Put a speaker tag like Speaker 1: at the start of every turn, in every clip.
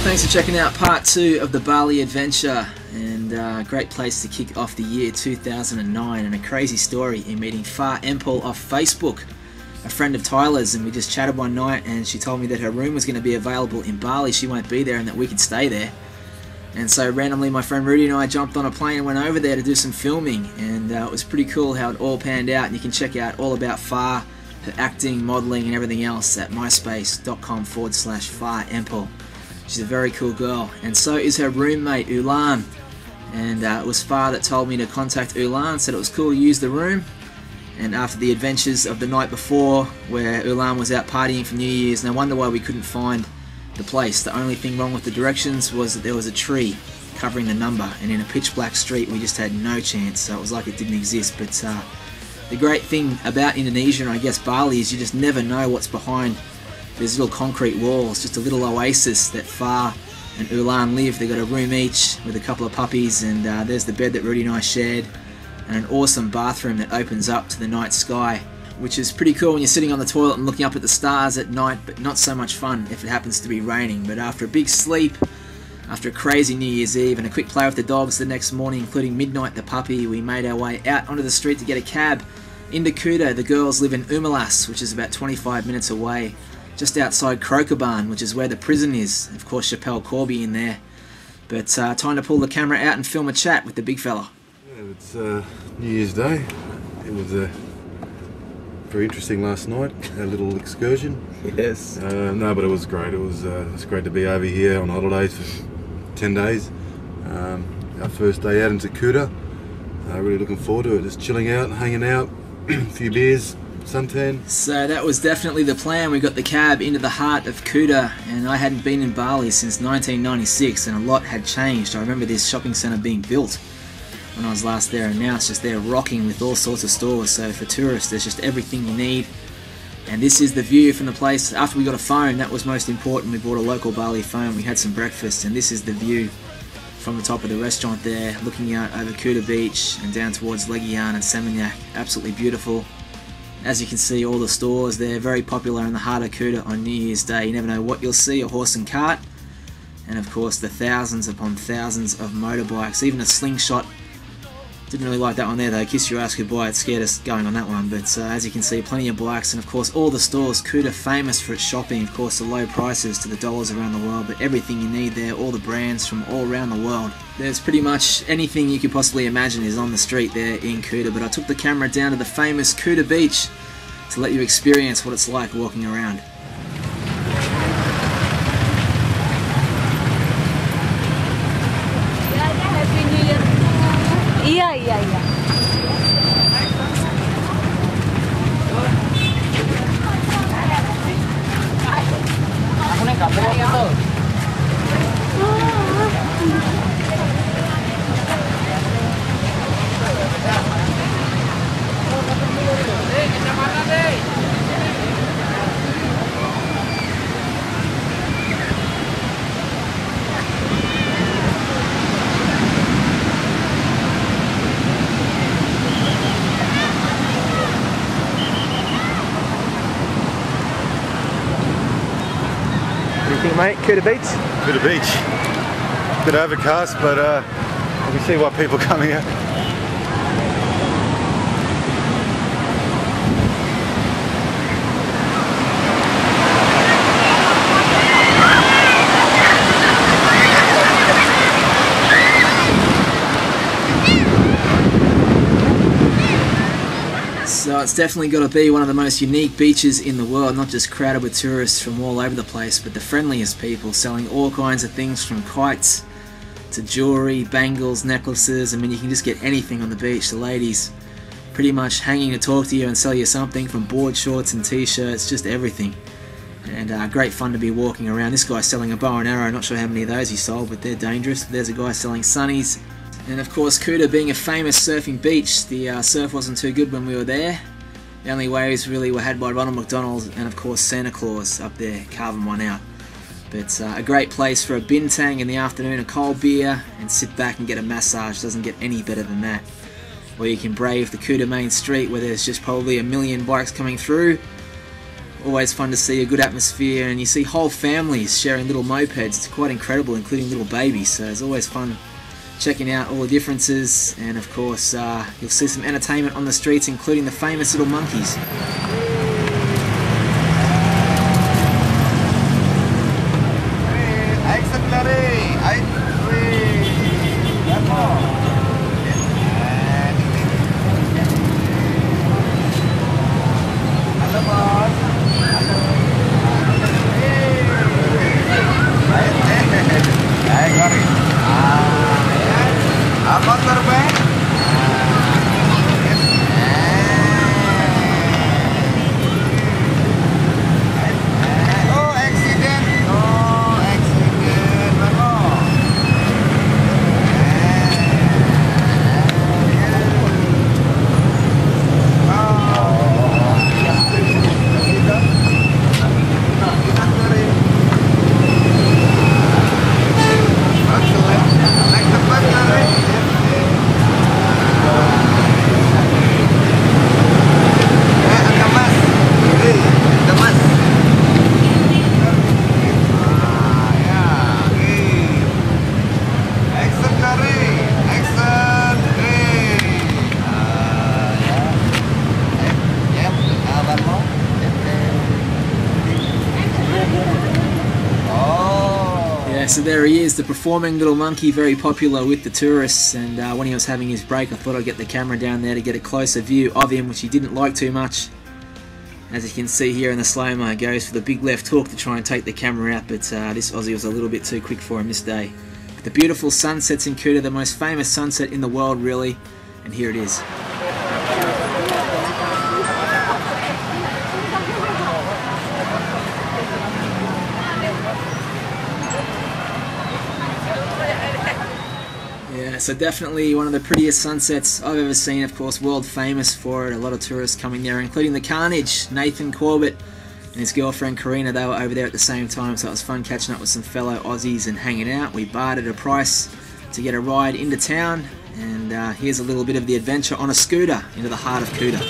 Speaker 1: Thanks for checking out part 2 of the Bali adventure, and great place to kick off the year 2009, and a crazy story in meeting Far Empel off Facebook, a friend of Tyler's, and we just chatted one night and she told me that her room was going to be available in Bali. She won't be there and that we could stay there. And so randomly my friend Rudi and I jumped on a plane and went over there to do some filming, and it was pretty cool how it all panned out. And you can check out all about Far, her acting, modelling and everything else at myspace.com/Far Empel. She's a very cool girl, and so is her roommate Ulan. And it was Far that told me to contact Ulan, said it was cool to use the room. And after the adventures of the night before, where Ulan was out partying for New Year's, no wonder why we couldn't find the place. The only thing wrong with the directions was that there was a tree covering the number, and in a pitch black street we just had no chance, so it was like it didn't exist. But the great thing about Indonesia, and I guess Bali, is you just never know what's behind these little concrete walls. Just a little oasis that Far and Ulan live. They got a room each with a couple of puppies, and there's the bed that Rudi and I shared, and an awesome bathroom that opens up to the night sky, which is pretty cool when you're sitting on the toilet and looking up at the stars at night, but not so much fun if it happens to be raining. But after a big sleep, after a crazy New Year's Eve and a quick play with the dogs the next morning, including Midnight the puppy, we made our way out onto the street to get a cab into Kuta. The girls live in Umalas, which is about 25 minutes away, just outside Krokaban, which is where the prison is. Of course, Chappelle Corby in there. But time to pull the camera out and film a chat with the big fella.
Speaker 2: Yeah, it's New Year's Day. It was very interesting last night, a little excursion.
Speaker 1: Yes.
Speaker 2: No, but it was great. It was great to be over here on holidays for 10 days. Our first day out into Kuta. Really looking forward to it. Just chilling out, hanging out, a few beers, suntan.
Speaker 1: So that was definitely the plan. We got the cab into the heart of Kuta, and I hadn't been in Bali since 1996, and a lot had changed. I remember this shopping centre being built when I was last there, and now it's just there rocking with all sorts of stores. So for tourists, there's just everything you need. And this is the view from the place. After we got a phone, that was most important. We bought a local Bali phone, we had some breakfast, and this is the view from the top of the restaurant there, looking out over Kuta Beach and down towards Legian and Seminyak. Absolutely beautiful. As you can see, all the stores there, very popular in the heart of Kuta on New Year's Day. You never know what you'll see, a horse and cart. And of course the thousands upon thousands of motorbikes, even a slingshot. Didn't really like that one there though, kiss your ass goodbye, it scared us going on that one. But as you can see, plenty of bikes, and of course all the stores. Kuta famous for its shopping, of course the low prices to the dollars around the world, but everything you need there, all the brands from all around the world. There's pretty much anything you could possibly imagine is on the street there in Kuta, but I took the camera down to the famous Kuta Beach to let you experience what it's like walking around.
Speaker 3: Iya. Aku nih nggak perlu gitu. Kita mana deh?
Speaker 1: Mate, Kuta Beach?
Speaker 2: Kuta Beach. A bit overcast, but you can see why people are coming out.
Speaker 1: So it's definitely got to be one of the most unique beaches in the world, not just crowded with tourists from all over the place, but the friendliest people selling all kinds of things from kites to jewelry, bangles, necklaces. I mean, you can just get anything on the beach. The ladies pretty much hanging to talk to you and sell you something, from board shorts and t-shirts, just everything. And great fun to be walking around. This guy's selling a bow and arrow, not sure how many of those he sold, but they're dangerous. There's a guy selling sunnies. And of course, Kuta being a famous surfing beach, the surf wasn't too good when we were there. The only waves really were had by Ronald McDonald and of course Santa Claus up there carving one out. But a great place for a bintang in the afternoon, a cold beer, and sit back and get a massage. Doesn't get any better than that. Or you can brave the Kuta main street where there's just probably a million bikes coming through. Always fun to see, a good atmosphere, and you see whole families sharing little mopeds. It's quite incredible, including little babies, so it's always fun checking out all the differences. And of course you'll see some entertainment on the streets, including the famous little monkeys. So there he is, the performing little monkey, very popular with the tourists. And when he was having his break, I thought I'd get the camera down there to get a closer view of him, which he didn't like too much. As you can see here in the slow-mo, goes for the big left hook to try and take the camera out, but this Aussie was a little bit too quick for him this day. But the beautiful sunsets in Kuta, the most famous sunset in the world really, and here it is. Yeah, so definitely one of the prettiest sunsets I've ever seen. Of course, world famous for it. A lot of tourists coming there, including the Carnage, Nathan Corbett and his girlfriend Karina. They were over there at the same time, so it was fun catching up with some fellow Aussies and hanging out. We bartered a price to get a ride into town, and here's a little bit of the adventure on a scooter into the heart of Kuta.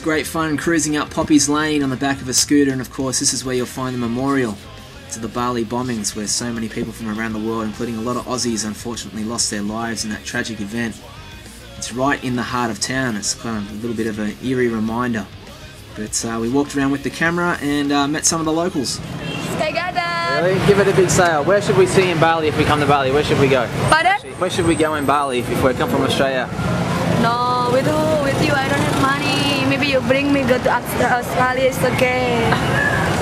Speaker 1: Great fun cruising up Poppy's Lane on the back of a scooter, and of course this is where you'll find the memorial to the Bali bombings, where so many people from around the world, including a lot of Aussies, unfortunately lost their lives in that tragic event. It's right in the heart of town. It's kind of a little bit of an eerie reminder. But we walked around with the camera and met some of the locals.
Speaker 4: Really? Give it a big sail. Where should we see in Bali if we come to Bali? Where should we go?
Speaker 3: Pardon?
Speaker 4: Where should we go in Bali if we come from Australia?
Speaker 3: No, with who? With you. I don't have money. Maybe you bring me go to Australia. It's okay.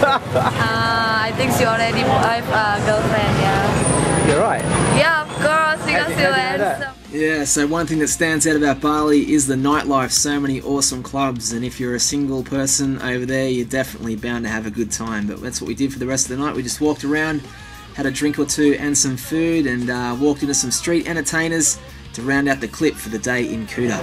Speaker 3: I think she already have a girlfriend. Yeah.
Speaker 4: You're right.
Speaker 3: Yeah, of course. Because you handsome.
Speaker 1: Yeah, so one thing that stands out about Bali is the nightlife. So many awesome clubs, and if you're a single person over there, you're definitely bound to have a good time. But that's what we did for the rest of the night. We just walked around, had a drink or two and some food, and walked into some street entertainers to round out the clip for the day in Kuta.